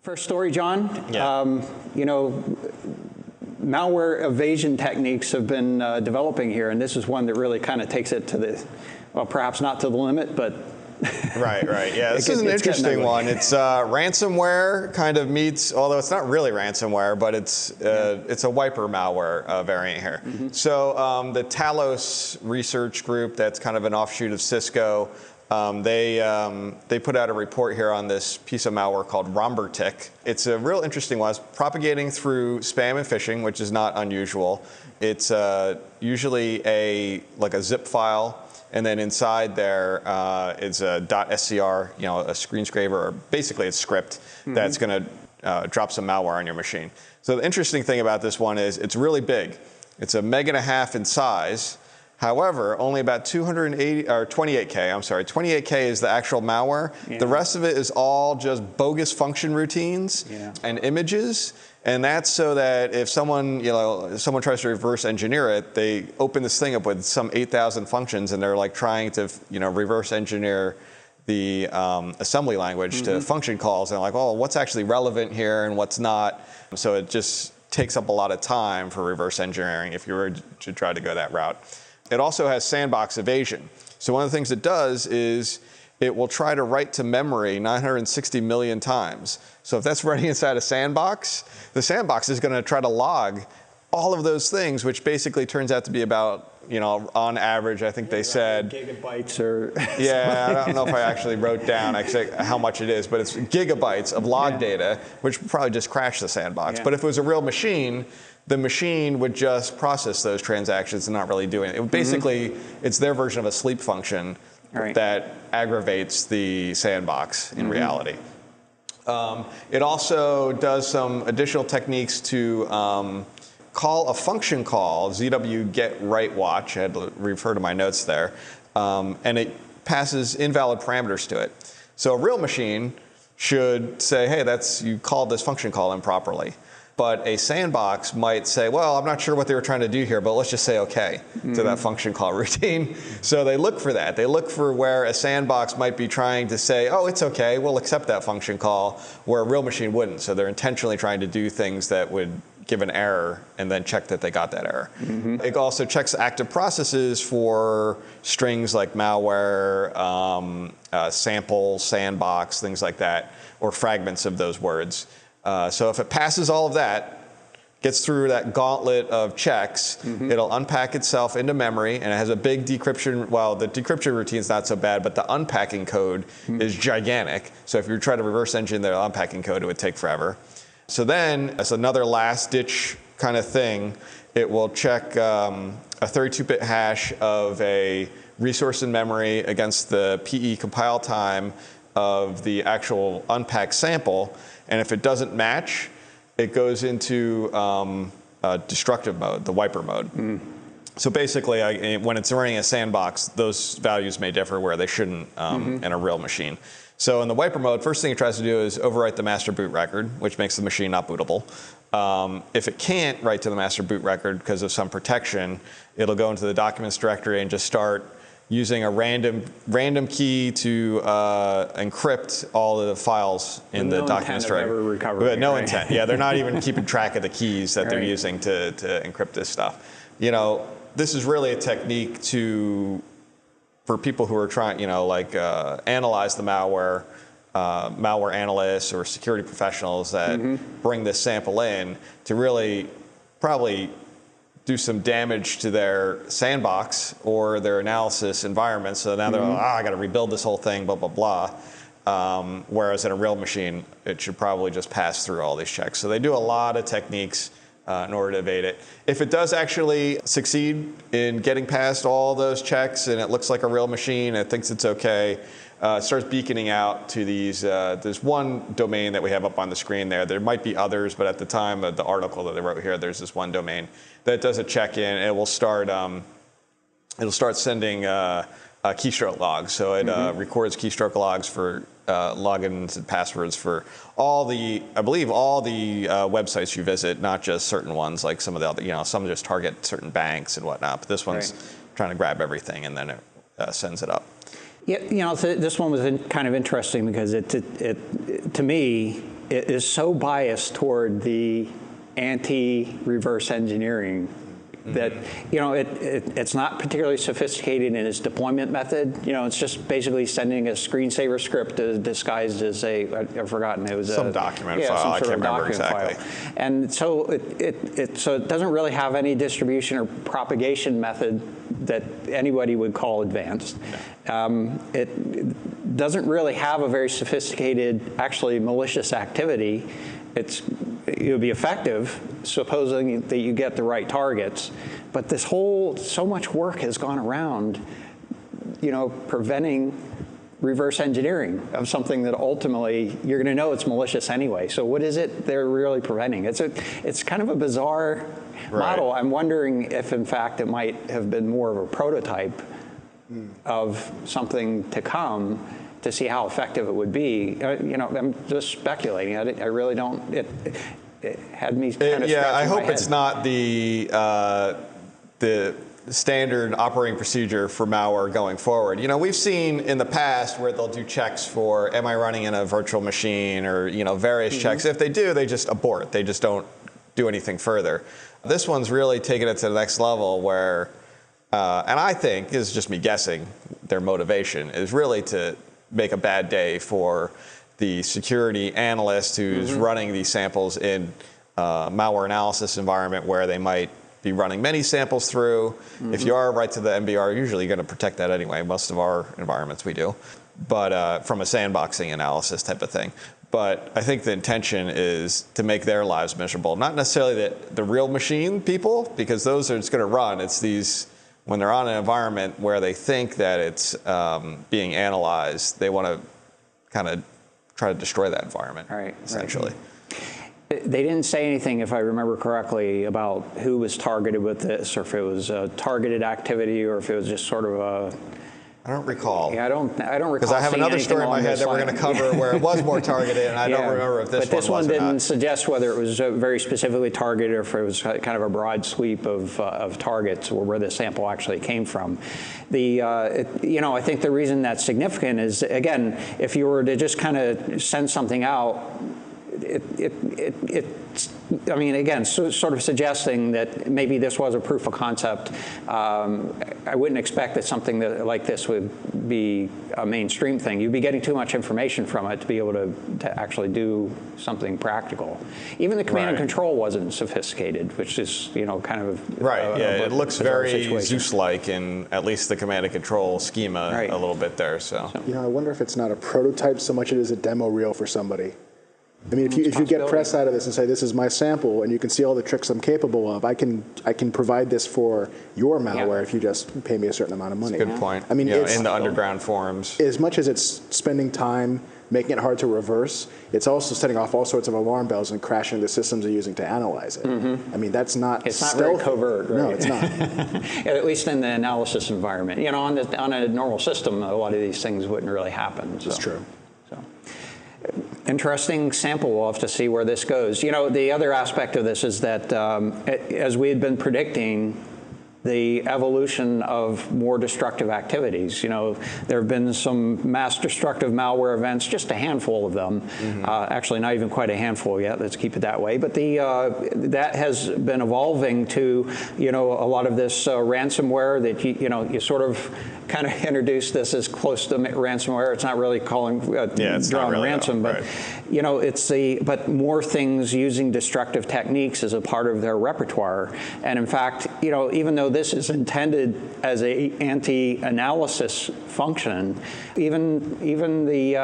First story, John. Yeah. You know, malware evasion techniques have been developing here, and this is one that really kind of takes it to the, well, perhaps not to the limit, but Right. Yeah, this is an interesting one. It's ransomware kind of meets, although it's not really ransomware, but it's a wiper malware variant here. Mm-hmm. So the Talos research group, that's kind of an offshoot of Cisco, they put out a report here on this piece of malware called Rombertik. It's a real interesting one. It's propagating through spam and phishing, which is not unusual. It's usually a zip file. And then inside there is a .scr, a screen scraper, or basically a script that's going to drop some malware on your machine. So the interesting thing about this one is it's really big. It's 1.5 meg in size. However, only about 28K. I'm sorry, 28K is the actual malware. Yeah. The rest of it is all just bogus function routines and images. And that's so that if someone tries to reverse engineer it, they open this thing up with some 8,000 functions, and they're like trying to, reverse engineer the assembly language to function calls. And they're like, oh, what's actually relevant here and what's not? So it just takes up a lot of time for reverse engineering if you were to try to go that route. It also has sandbox evasion. So one of the things it does is it will try to write to memory 960 million times. So if that's running inside a sandbox, the sandbox is going to try to log all of those things, which basically turns out to be about, on average, I think they said gigabytes or yeah, I don't know if I actually wrote down how much it is, but it's gigabytes of log data, which would probably just crash the sandbox. But if it was a real machine, the machine would just process those transactions and not really do anything. Basically, it's their version of a sleep function that aggravates the sandbox in reality. It also does some additional techniques to call a function call, ZW get write watch. I had to refer to my notes there. And it passes invalid parameters to it. So a real machine should say, hey, you called this function call improperly. But a sandbox might say, well, I'm not sure what they were trying to do here, but let's just say okay to that function call routine. So they look for that. They look for where a sandbox might be trying to say, oh, it's okay, we'll accept that function call, where a real machine wouldn't. So they're intentionally trying to do things that would give an error and then check that they got that error. It also checks active processes for strings like malware, sample, sandbox, things like that, or fragments of those words. So if it passes all of that, gets through that gauntlet of checks, it'll unpack itself into memory, and it has a big decryption. Well, the decryption routine is not so bad, but the unpacking code is gigantic. So if you try to reverse engineer the unpacking code, it would take forever. So then, as another last-ditch kind of thing, it will check a 32-bit hash of a resource in memory against the PE compile time of the actual unpacked sample. And if it doesn't match, it goes into destructive mode, the wiper mode. So basically, when it's running a sandbox, those values may differ where they shouldn't in a real machine. So in the wiper mode, first thing it tries to do is overwrite the master boot record, which makes the machine not bootable. If it can't write to the master boot record because of some protection, it'll go into the documents directory and just start using a random key to encrypt all of the files in the documents directory. But no intent. Yeah, they're not even keeping track of the keys that they're using to encrypt this stuff. This is really a technique for people who are trying, analyze the malware, malware analysts or security professionals that bring this sample in to really probably do some damage to their sandbox or their analysis environment. So now they're like, I got to rebuild this whole thing, blah, blah, blah. Whereas in a real machine, it should probably just pass through all these checks. So they do a lot of techniques in order to evade it. If it does actually succeed in getting past all those checks and it looks like a real machine and it thinks it's okay, it starts beaconing out to these, there's one domain that we have up on the screen there. There might be others, but at the time of the article that they wrote here, there's this one domain that does a check-in, and it will start sending keystroke logs. So it records keystroke logs for logins and passwords for I believe all the websites you visit, not just certain ones like some of the other, some just target certain banks and whatnot. But this one's trying to grab everything and then it sends it up. Yeah, this one was kind of interesting because it to me, it is so biased toward the anti-reverse engineering that, it's not particularly sophisticated in its deployment method. It's just basically sending a screensaver script disguised as I've forgotten, it was some document file. some I sort can't of remember document exactly. file. And so it doesn't really have any distribution or propagation method that anybody would call advanced. It doesn't really have a very sophisticated, actually malicious activity. It would be effective, supposing that you get the right targets. But so much work has gone around, preventing reverse engineering of something that ultimately you're going to know it's malicious anyway. So what is it they're really preventing? It's kind of a bizarre model. I'm wondering if, in fact, it might have been more of a prototype of something to come, to see how effective it would be. I'm just speculating. I really don't. It had me kind of yeah, I hope my it's head. not the standard operating procedure for malware going forward. We've seen in the past where they'll do checks for, am I running in a virtual machine, or various checks. If they do, they just abort. They just don't do anything further. This one's really taken it to the next level where, and I think, this is just me guessing, their motivation is really to make a bad day for the security analyst who's running these samples in malware analysis environment where they might be running many samples through. If you are right to the MBR, usually you're going to protect that anyway. Most of our environments we do, but from a sandboxing analysis type of thing. But I think the intention is to make their lives miserable. Not necessarily the real machine people, because those are just going to run. It's these, when they're on an environment where they think that it's being analyzed, they want to kind of try to destroy that environment, essentially. They didn't say anything, if I remember correctly, about who was targeted with this, or if it was a targeted activity, or if it was just sort of a... I don't recall. Yeah, I don't recall. Because I have another story in my head that we're going to cover where it was more targeted, and I don't remember if this one was. But this one didn't suggest whether it was very specifically targeted, or if it was kind of a broad sweep of targets, or where the sample actually came from. I think the reason that's significant is, again, if you were to just kind of send something out, again, sort of suggesting that maybe this was a proof of concept. I wouldn't expect that something like this would be a mainstream thing. You'd be getting too much information from it to be able to actually do something practical. Even the command and control wasn't sophisticated, which is, kind of it looks very Zeus-like in at least the command and control schema a little bit there. So I wonder if it's not a prototype so much as a demo reel for somebody. I mean, if you get press out of this and say, this is my sample, and you can see all the tricks I'm capable of, I can provide this for your malware if you just pay me a certain amount of money. That's a good point. I mean, it's, in the underground forums. As much as it's spending time making it hard to reverse, it's also setting off all sorts of alarm bells and crashing the systems they're using to analyze it. I mean, that's not It's not very covert, right? No, it's not. At least in the analysis environment. On a normal system, a lot of these things wouldn't really happen. That's true. Interesting sample. We'll have to see where this goes. The other aspect of this is that, as we had been predicting, the evolution of more destructive activities. There have been some mass destructive malware events, just a handful of them. Actually, not even quite a handful yet. Let's keep it that way. But that has been evolving to, a lot of this ransomware that you sort of kind of introduced this as close to ransomware. It's not really calling drawing ransom, but but more things using destructive techniques as a part of their repertoire. And in fact, even though this is intended as a anti-analysis function, even the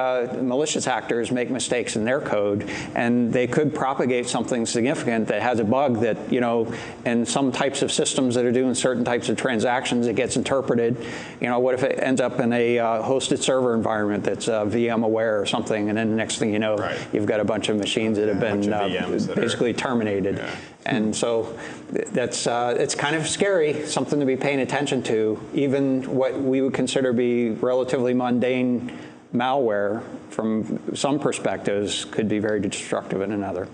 malicious actors make mistakes in their code, and they could propagate something significant that has a bug that, in some types of systems that are doing certain types of transactions, it gets interpreted. What if it ends up in a hosted server environment that's VM aware or something, and then the next thing you know, you've got a bunch of machines that have been basically terminated. And so that's it's kind of scary, something to be paying attention to. Even what we would consider to be relatively mundane malware, from some perspectives, could be very destructive in another.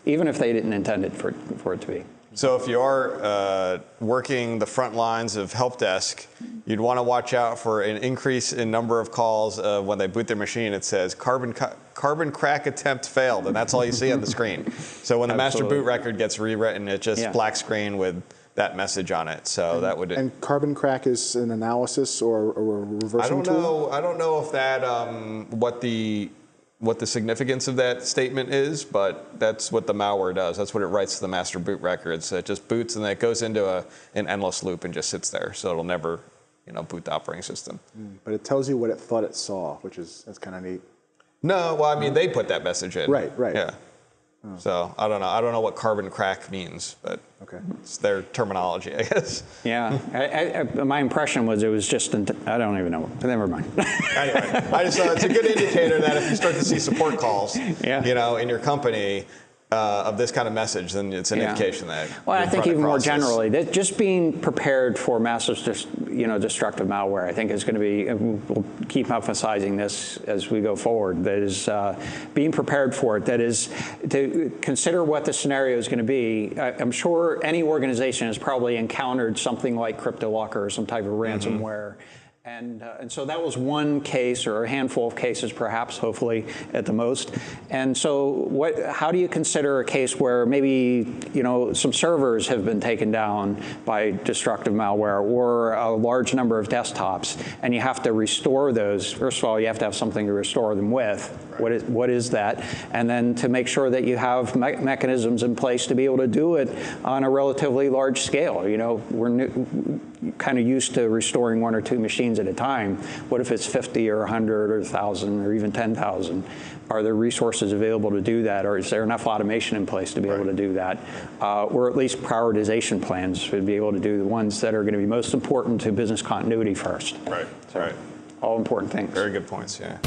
Even if they didn't intend it for it to be. So if you are working the front lines of help desk, you'd want to watch out for an increase in number of calls when they boot their machine. It says carbon crack attempt failed, and that's all you see on the screen. So when the master boot record gets rewritten, it's just black screen with that message on it. So that would. And carbon crack is an analysis or a reversing tool? I don't know if that what the significance of that statement is, but that's what the malware does. That's what it writes to the master boot records. So it just boots and then it goes into an endless loop and just sits there. So it'll never, boot the operating system. But it tells you what it thought it saw, that's kind of neat. No, well, I mean, they put that message in. Right. Yeah. Oh. So I don't know what carbon crack means, but it's their terminology, I guess. Yeah, my impression was it was just, I don't even know, never mind. Anyway, I just thought it's a good indicator that if you start to see support calls, in your company, of this kind of message, then it's an indication that. Well, I think even more generally, that just being prepared for massive, destructive malware, I think is going to be. And we'll keep emphasizing this as we go forward. That is being prepared for it. That is to consider what the scenario is going to be. I'm sure any organization has probably encountered something like CryptoLocker or some type of ransomware. And so that was one case, or a handful of cases, perhaps, hopefully, at the most. And so, how do you consider a case where maybe some servers have been taken down by destructive malware, or a large number of desktops, and you have to restore those? First of all, you have to have something to restore them with. What is that? And then to make sure that you have mechanisms in place to be able to do it on a relatively large scale. We're kind of used to restoring 1 or 2 machines at a time. What if it's 50 or 100 or 1,000 or even 10,000? Are there resources available to do that, or is there enough automation in place to be able to do that? Or at least prioritization plans to be able to do the ones that are going to be most important to business continuity first. Right. All important things. Very good points, yeah.